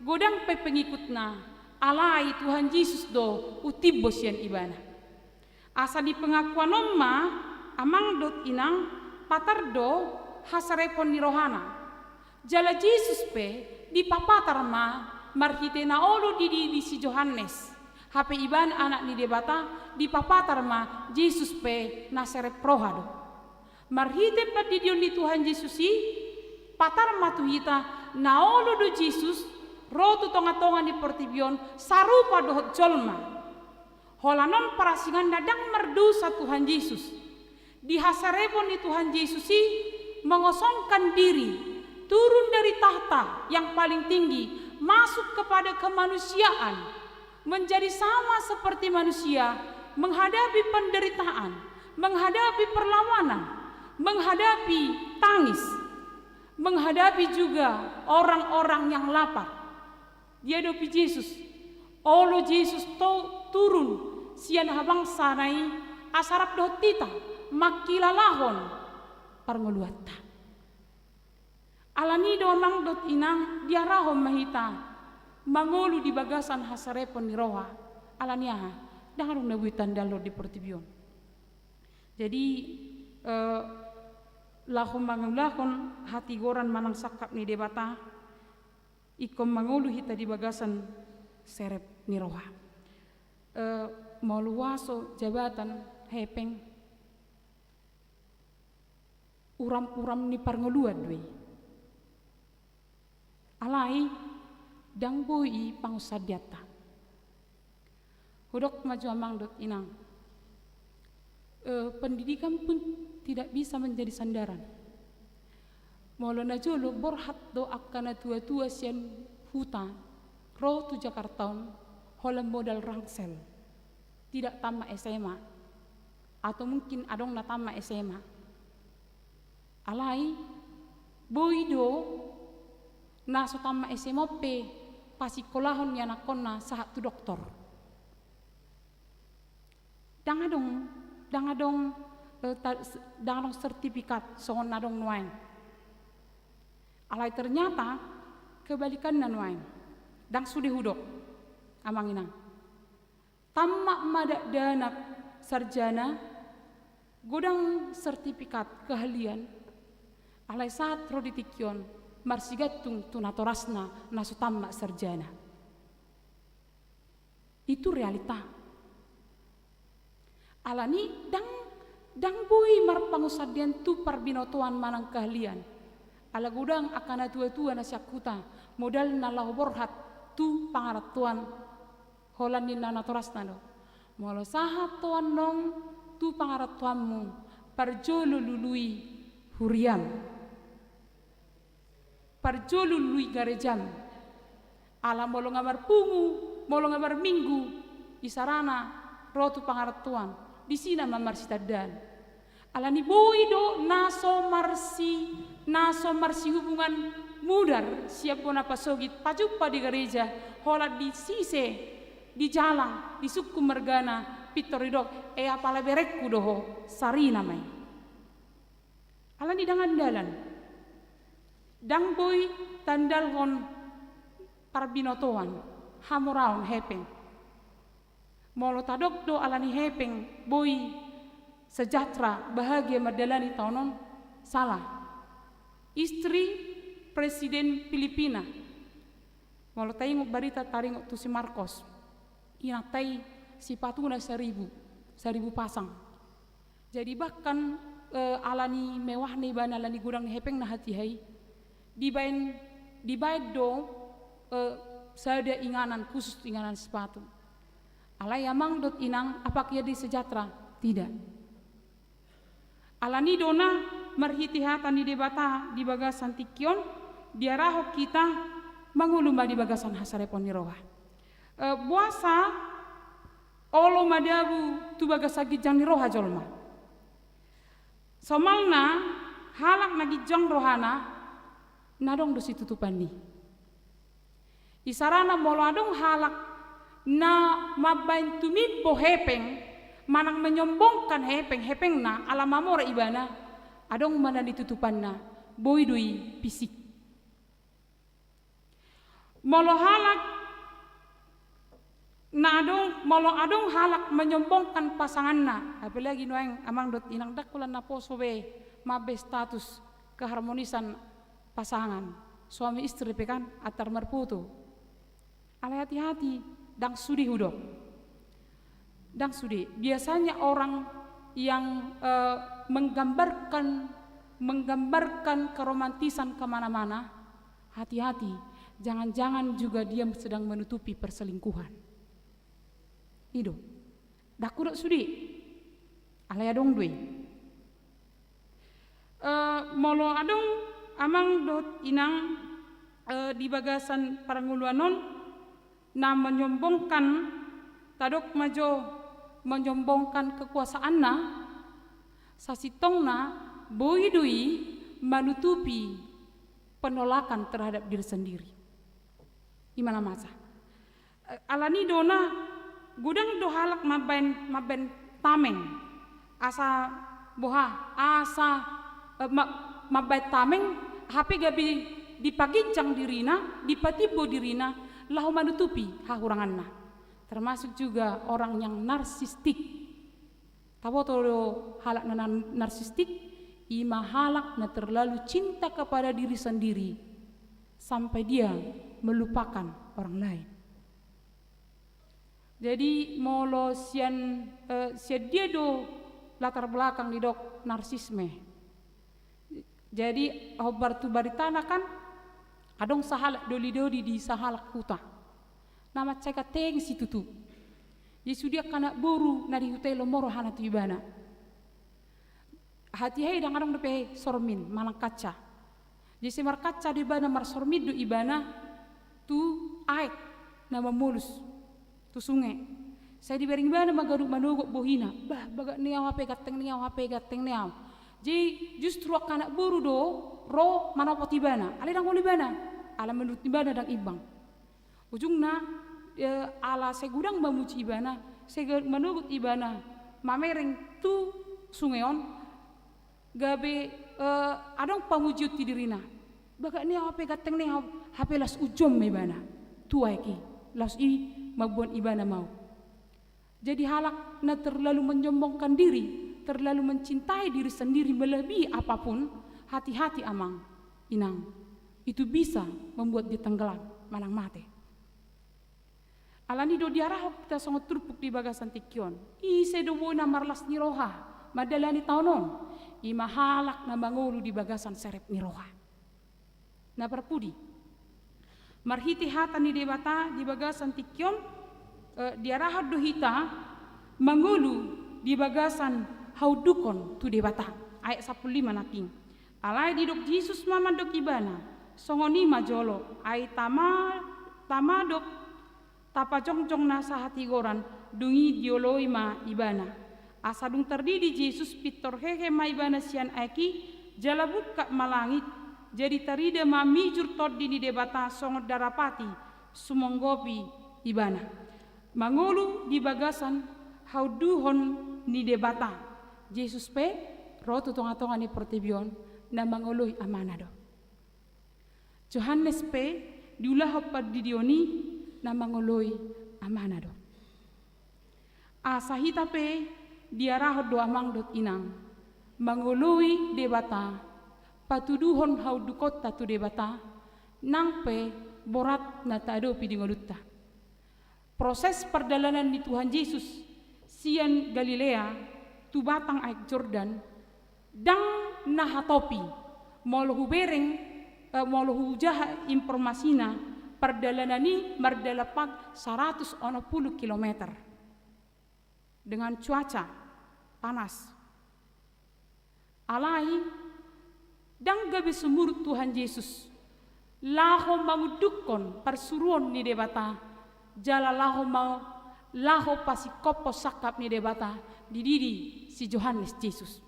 godang pe pengikutna alai Tuhan Yesus do utibos yan ibana asa di pengakuan omma amang dot inang patar do hasarepon ni rohana jala Yesus pe di papatar ma marhite na olo di si Johannes hape iban anak ni debata di papatar ma Yesus pe naserep prohado marhite pa di dion di Tuhan Yesus si patar ma tuhita na olo do Yesus rotu tonga-tonga di portibion sarupa dohot jolma holanon parasingan dadang merdusa Tuhan Yesus di hasarepon ni Tuhan Yesus si mengosongkan diri, turun dari tahta yang paling tinggi, masuk kepada kemanusiaan, menjadi sama seperti manusia, menghadapi penderitaan, menghadapi perlawanan, menghadapi tangis, menghadapi juga orang-orang yang lapar. Dia dopi Yesus, olo Yesus turun sian habang sanai asarap dotita makilalahon parngoluatta. Alani domang dot inang diarahon mahita mangolu di bagasan hasarepon ni roha alaniaha dangarong nabuitan dalo di portibion. Jadi lahon mangulahon hati goran manang sakap ni debata ikom mangolu hita di bagasan serep ni roha. Maluwaso jabatan hepeng uram-uram ni parngoluad dwe alai dang boi pangusadiata hudok maju amang dot inang. Pendidikan pun tidak bisa menjadi sandaran. Maulana jolo borhat do akana tua-tua sian huta ro tu Jakartaun holam modal rangsel tidak tamat SMA atau mungkin adong na tamat SMA alai boido naso tamat SMA pe pasikolahon ya nakonna sahat tu doktor dangadong sertifikat songon nadong nuain alai ternyata kebalikan nuain dang sudah hudok amang inang tamak madak danak sarjana godang sertifikat keahlian alai saat roditikion marsigatung tunatorasna nasu tamak sarjana. Itu realita alani dang bui marpangusadian tu parbinotuan manang keahlian ala gudang akana tua-tua na syakuta modal na lahoborhat tu pangaratuan holan ni nanatorasna do molo saha tuan nong tu pangaratuanmu parjolo lului huriam parjolo lului garejam ala molo ngamar pungu molo ngamar minggu isarana rotu pangaratuan di sina mamar sitadan alani boido naso marsi hubungan mudar siap bona pasogit pajupa di gereja holat di sise di jalan di suku mergana pitoridok apala berekku doho sarina mai alani dangan dalan dang boy tandal hon parbinotoan hamoraon hepeng molo tadok do alani hepeng boy sejahtera bahagia madalani tonon salah istri presiden Filipina molo tayong barita taring tu si Marcos inatay si patuna 1,000 pasang jadi bahkan alani mewah ni ban alani gudang hepeng na hati hai dibaid do sada inganan khusus inganan sepatu alai amang dot inang apak ia di sejahtera tidak alani dona marhitihatan di debata di bagasan tikion diarahok kita mangulumba di bagasan hasarepon ni roha buasa olo madabu tu bagasagi jang ni roha jolma somalna halak nagi jang rohana nadong dosi tutupan ni isarana molo adong halak na mabantu mimpo hepeng manang menyombongkan hepeng na ala mamora ibana adong mana ditutupan na boidui pisik molo adong halak menyombongkan pasangan na apalagi noeng amang dot inang dakulan na posowe mabe status keharmonisan pasangan suami istri pekan atar merputu ala hati-hati dang sudi hudok dang sudi biasanya orang yang menggambarkan keromantisan kemana-mana hati-hati jangan-jangan juga dia sedang menutupi perselingkuhan itu dakudok sudi alaya dong dui molo adong amang dot inang di bagasan paranguluanon na menyombongkan tadok majo menyombongkan kekuasaan na sasitong na boidui menutupi penolakan terhadap diri sendiri. Gimana masa? Alani dona gudang dohalak maben tameng asa boha asa mabai tameng HP gabi dipagincang dirina dipatibo dirina lahu menutupi hahuranganna, termasuk juga orang yang narsistik. Tahu halak na narsistik ima halak na terlalu cinta kepada diri sendiri sampai dia melupakan orang lain. Jadi molo sian dia do latar belakang di dok narsisme. Jadi hobar tu baritana kan adong sahalak doli di sahalak huta. Nama ceka teng situ tu. Yesu dia kana boru nari hutai lomoro hana tu ibana. Hati hai dang adong depe sormin malang kaca. Jadi mar kaca di bana mar sormid do ibana tu aek nama mulus tu sungai. Saya dibering bana magaruk manogok bohina. Bah baga niaw HP gateng niaw. Jadi justru anak buru do ro manopot ibana. Ale dang ibana. Ala menurut ibana dang ibang. Ujungna ala segudang bamuci ibana, menugut ibana mamereng tu sungeon gabe adong pamujiut ti dirina. Baga ni HP gateng ni HP las ujom ibana. Tuai ki las i mabuan ibana mau. Jadi halak na terlalu menyombongkan diri, terlalu mencintai diri sendiri melebihi apapun, hati-hati amang inang. Itu bisa membuat dia tenggelam, manang mate. Alani do diarah kita sangat turpuk di bagasan tikion. Ise do na marlas ni roha, madalani taunon. Ima halak na mangulu di bagasan serep ni roha. Na perpudi. Marhiti hata ni debata di bagasan tikion, diarah do hita mangulu di bagasan haudukon tu debata. Ayat 15 nating. Alai di dok Yesus mama dok ibana. Songoni majolo. Ayat tamadok tapa jong nasa hati goran dungi dioloi ma ibana asadung terdidi Yesus pitor hehe ma ibana sian aki jalabut kak malangit jadi tarida ma mijur tod dini debata songot darapati sumonggopi ibana mangulu di bagasan hauduhon ni debata Yesus pe rotu tonga-tonga ni pertibion na mangului amanado Johannes pe diulah pad didioni na mangoloi amanado. Asahita pe diarah do amang dot inang. Mangoloi debata patuduhon haudukot tu debata nang pe borat na tado pidingolutta. Proses perjalanan di Tuhan Yesus sian Galilea tu batang aik Jordan dang nahatopi molohu bereng molohu jaha informasina perjalanan ini merdalapak 160 km dengan cuaca panas. Alai dang gabe sumur Tuhan Yesus laho mangudukon persuruan ni debata jala laho mau laho pasikopo sakap ni debata dididi si Johannes Yesus.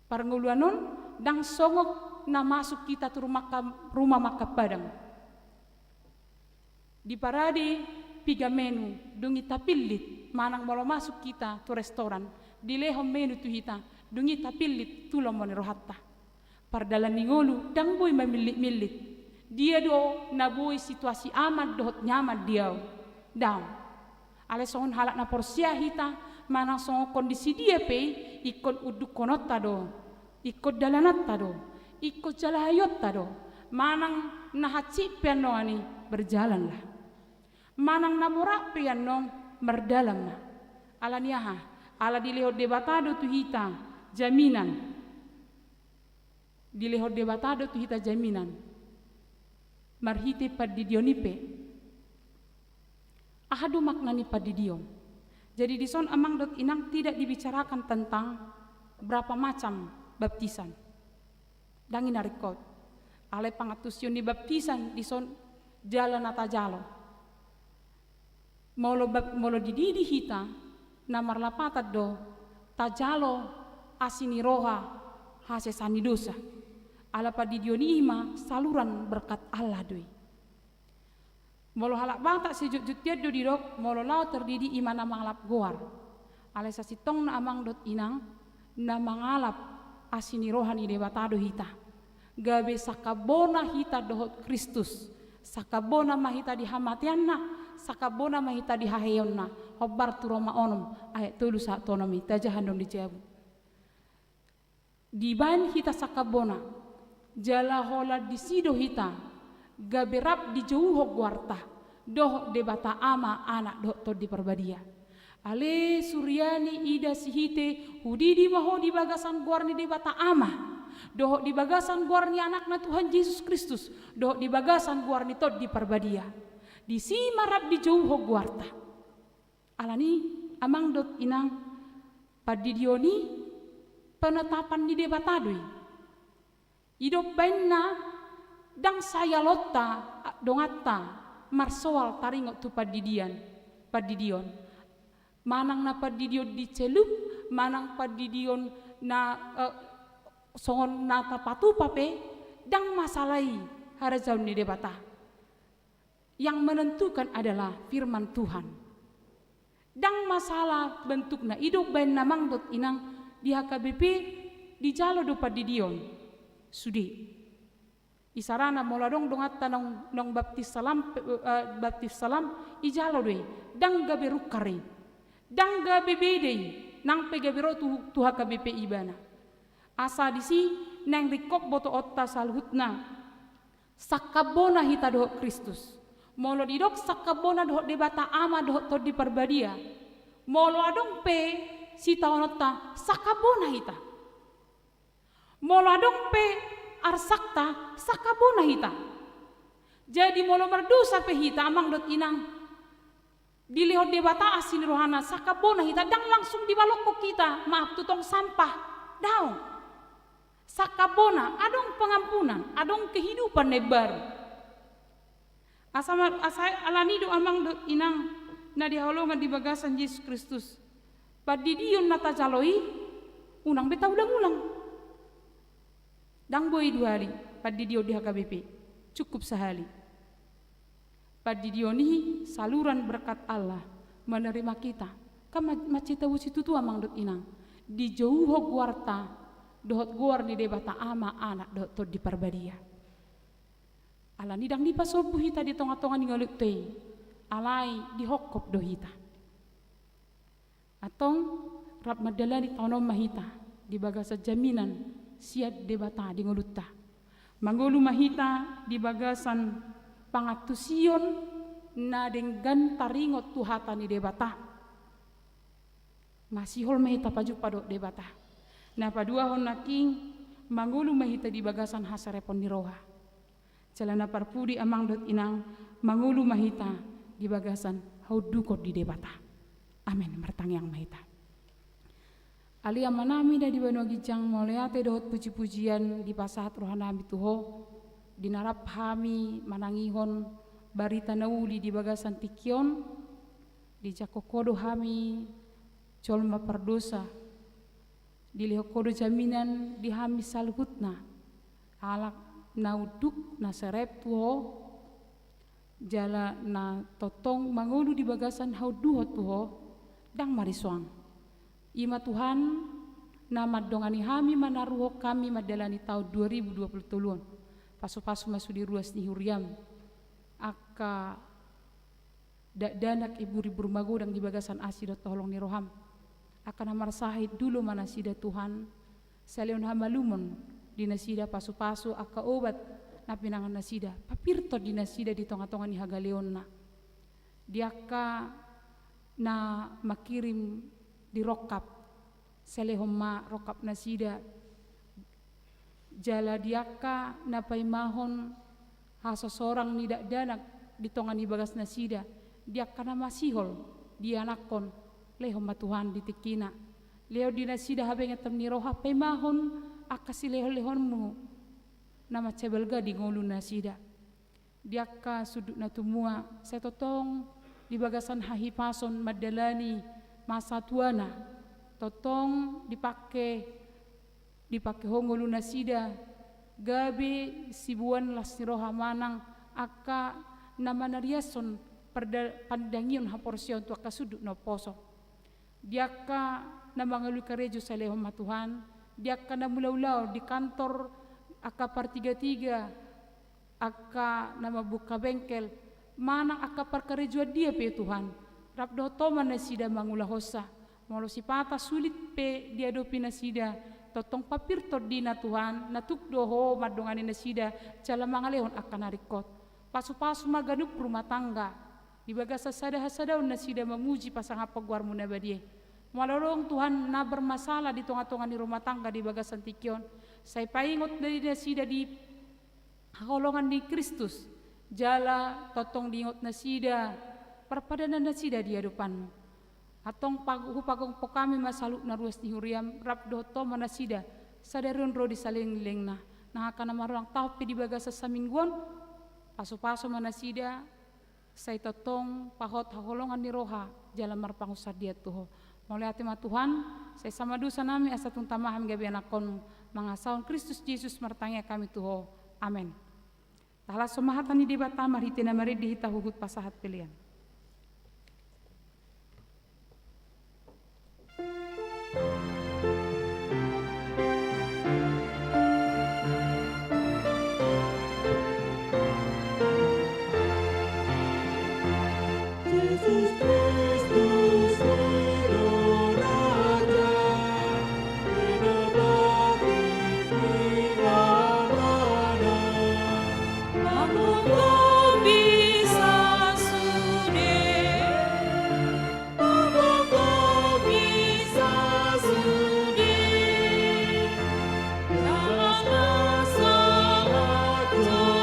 Paranguluanon dang songok na masuk kita tu rumah makan padang. Di parade piga menu dungi tapilit manang molo masuk kita tu restoran di lehom menu tu hita dungi tapilit tulong mone rohatta pardalan ningolu dang boy mamilit-milit dia do na boy situasi amat dohot nyaman diau daw ale songon halak na porsia hita manang songo kondisi dia pe ikut uduk konotta do ikut dalanatta do ikut jalahayotta do manang nahaci piano ani berjalanlah manang namorak pian nong merdalam na ala niaha ala dilehot debatado tu hita jaminan dilehot debatado tu hita jaminan marhite padidionipe ahadu maknani padidion jadi di son amang dot inang tidak dibicarakan tentang berapa macam baptisan dangin narikot ale pangatusyon di baptisan di son jalan ata jalo molo dididi hita namar lapatat do tajalo asini roha hase sani dosa ala padidionima saluran berkat Allah doi molo halak bata sejut-jutiat do didok molo lau terdidi imana mangalap goar ala sasitong na amang dot inang na mangalap asini rohani debatado hita gabe sakabona hita dohot Kristus sakabona mahita di hamatianna sakabona mahita di haheyonna hobbar turoma onom ayat 3 sa tonomi tajahandong di jabu di ban hita sakabona jala hola di sido hita gaberap di jauh hogwarta doh debata ama anak doh to di perbadia ale suryani ida sihite hudidi maho di bagasan guarni debata ama doh di bagasan guarni anakna Tuhan Yesus Kristus doh di bagasan guarni to di perbadia di si marap di jauh hogwarta alani amang dot inang padidioni penetapan di debatadoi idop bainna dang saya lotta dongatta marsoal taringot tu padidion manang na padidion di celup manang padidion na songon na tapatu pape dang masalai harajaun di debata yang menentukan adalah firman Tuhan. Dang masalah bentukna idok bain namang dot inang di HKBP di jalo do padidion. Sudi. Isarana moladong dongat nong baptis salam i jalo doy. Dang gabe rukari. Dang gabe bedei nang pegabiro tu HKBP ibana. Asa disi nang rikop boto otta salhutna. Sakabona hita do Kristus. Molo didok sakabona doh debata ama doh to di perbadia molo adong pe si taonota sakabona hita molo adong pe arsakta sakabona hita jadi molo merdosa pe hita amang dot inang dilihat debata asin rohana sakabona hita dang langsung dibalokko kita maaf tutong sampah daun sakabona adong pengampunan adong kehidupan nebar asa alani do amang dot inang na diholongan di bagasan Yesus Kristus padidion nata jaloi unang beta ulang dang boy 2 hari padidio di HKBP cukup sehari padidioni saluran berkat Allah menerima kita kan macita wusi tutu amang dot inang di jauh hogwarta dohot guar di debata ama anak dohot to di perbadia ala nidang di pasobu hita di tonga-tonga ni ngalut tei alai di hokop do hita atong rap madala di tonom mahita di bagasa jaminan siat debata di ngolutta manggolu mahita di bagasan pangatusion na denggan taringot tuhata ni debata masih hol mahita paju pado debata na padua hon naking manggolu mahita di bagasan hasarepon ni roha celana parpudi amang dot inang mangulu mahita di bagasan haudukot di debata amin martang yang mahita ali amanami da di banu gijang moleate dohot puji-pujian di pasahat rohana tuho dinarap hami manangihon barita nauli di bagasan tikion di jakokodo hami colma perdosa di lihokodo jaminan di hami salhutna alak nauduk na serep tuho jala na totong mangulu di bagasan hauduho tuho dang mariswang ima Tuhan nama dongani hami manaruho kami madalani tahun 2020 pasu-pasu masuk di ruas ni huriam aka danak ibu ribur magodang di bagasan asidot tolong ni roham akan amar sahid dulu mana sida Tuhan saleon hamalumon di nasida pasu-pasu aka obat na pinangan nasida papirto di nasida di tonga-tonga ni hagaleon na diaka na makirim di rokap selehoma rokap nasida jala diaka na paimahon haso sorang ni danak di tonga ni bagas nasida diaka na masihol di anakon lehoma Tuhan di tikina leo di nasida habengetam ni roha paimahon akasi lehon-lehonmu nama cebelga di ngolu nasida. Diaka sudut na tumua saya totong di bagasan hahi pason madalani masa tuana totong dipakai hongolu nasida gabi sibuan lasiroha manang aka nama nariason pandangion ha porsion tu aka sudut no poso. Diaka na mangalu karejo sa lehom Tuhan, diaka na mulaw-law di kantor aka par 33, aka na mabuka bengkel, manang aka parkarejo dia pe Tuhan. Rabdo toman na sida mangulahosa, molo si pata sulit pe diadopi na sida, totong papirto di na Tuhan, natukdoho madongani na sida, cala mangalehon aka narikot. Pasu-pasu maganup rumah tangga, di bagasa sada-hasadaw na sida memuji pasang apagwar mo na badie. Malalong Tuhan na bermasalah di tengah-tengah di rumah tangga di bagasan tikyon. Saya paingot dari na sida di hakolongan di Kristus. Jala totong diingot na sida, perpadanan na sida di hadapanmu. Atong pagong po kami masaluk na ruas di huriam, rabdo to manasida, sadarun ro di saling-ling na. Nakakana marang tao di bagasa sa mingguan, paso-paso manasida, say totong pahot hakolongan ni roha jalan marpangusad dia tuho. Mulai hati ma Tuhan, saya sama dosa nami asa tung tamaham gabi anakon mga saun Kristus Yesus martanya kami tuho. Amen. Tahla sumahatan ni dibata mariti na marid dihita hugut pasahat pilihan. Yesus Kristus Hidup Raja, Dinabati Pilamana, Aku bisa sudi, aku bisa sudi, jangan sangat jauh,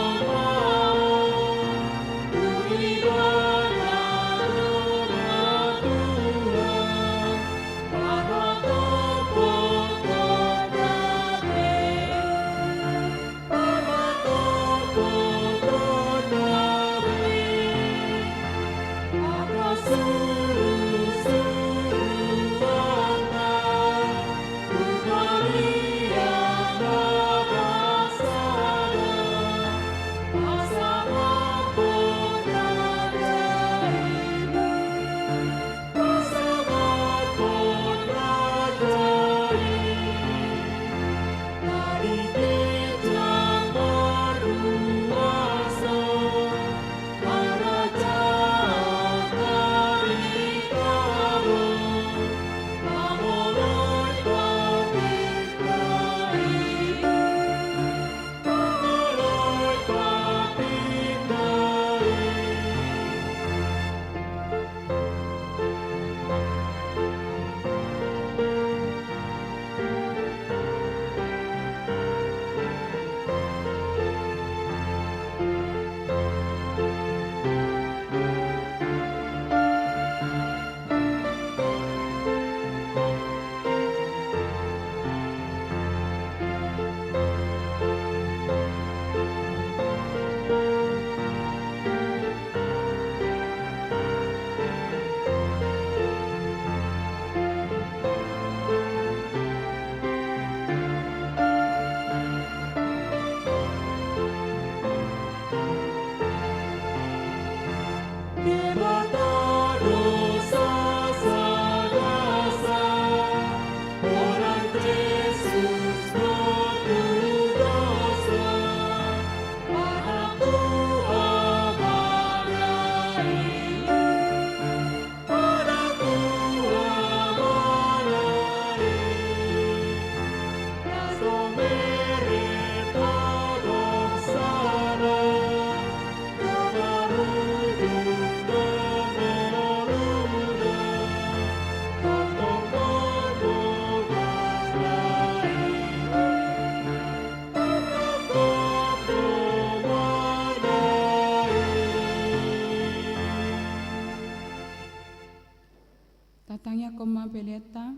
Tatangya koma peleta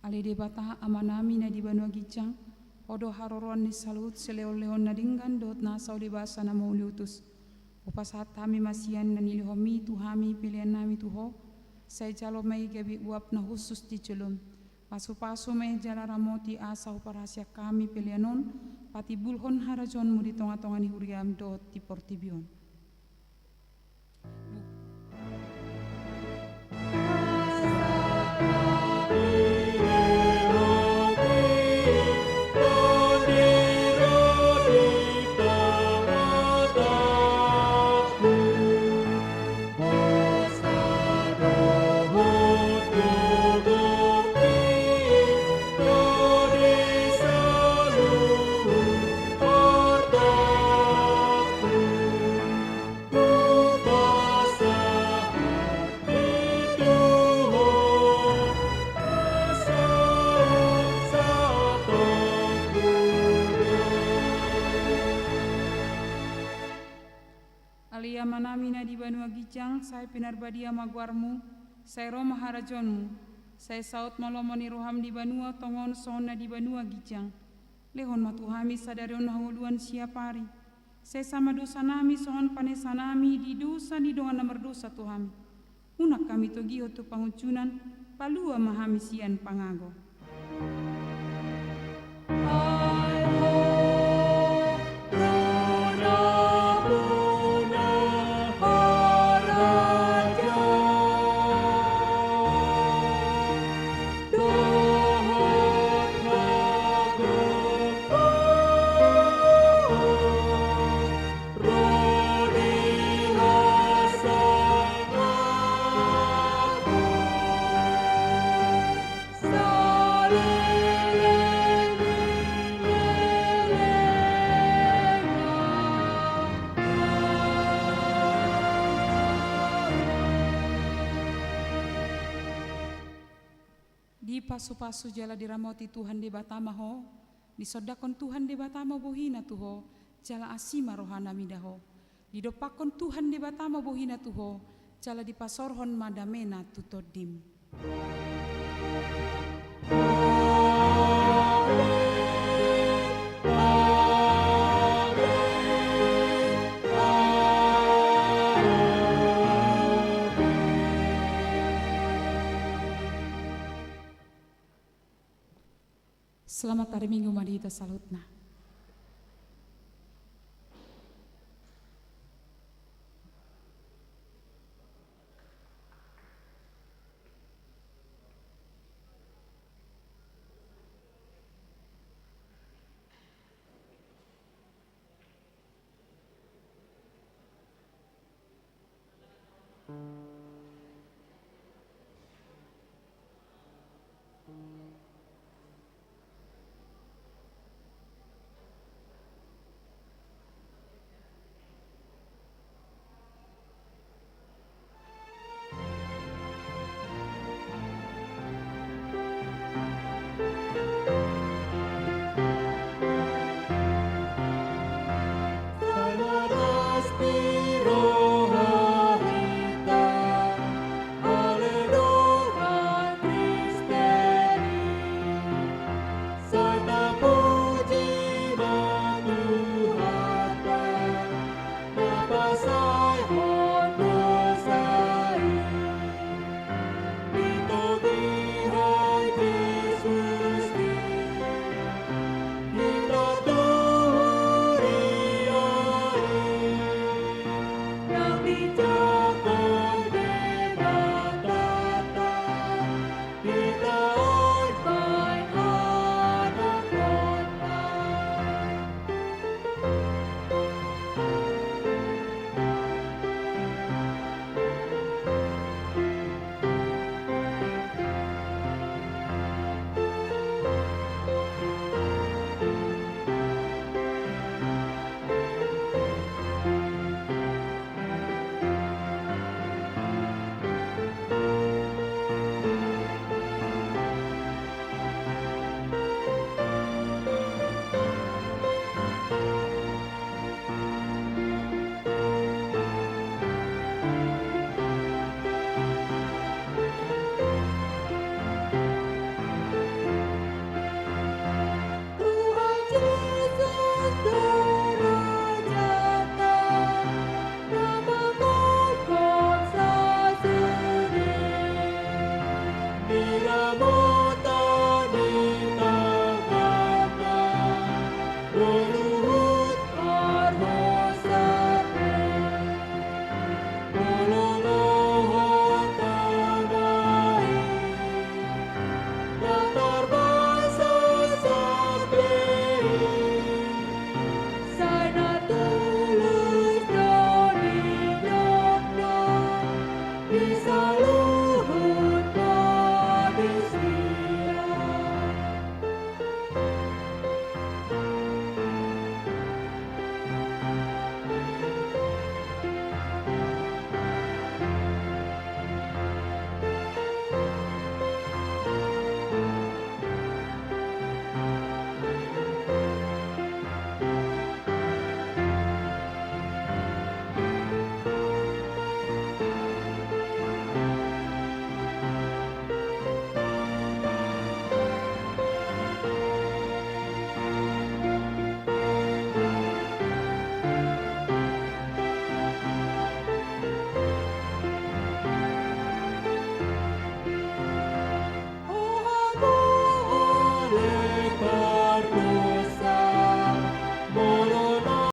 ale de bata amanami na di banua gicang Odo haroron ni salut seleo-leon na dinggan dot nasaw di basa na mauliutus. Upasat kami masian na nilihomi tuhami pilihan nami tuho. Saya jalo may gabi uap na khusus di celum. Pasu-pasu may jala ramoti asa uparasya kami pilihanon. Pati bulhon harajon mo di tonga-tonga ni huriam dot di portibion. Alia manami na di banua gijang, saya pinarbadia magwarmu, saya roma harajonmu, saya saut malomoni roham di banua tongon sona di banua gijang. Lehon matuhami sadarion hanguluan siapari. Saya sama dosa nami sohon panesa nami di dosa di dongan nomor dosa tuhami. Unak kami togiho tu pangucunan, palua mahami sian pangago. Di pasu-pasu jala diramoti Tuhan di batama ho, disodakon Tuhan di batama bohina tuho, jala asima rohana midaho. Didopakon Tuhan di batama bohina tuho, jala dipasorhon madamena tutodim. Selamat hari Minggu mari kita salutna.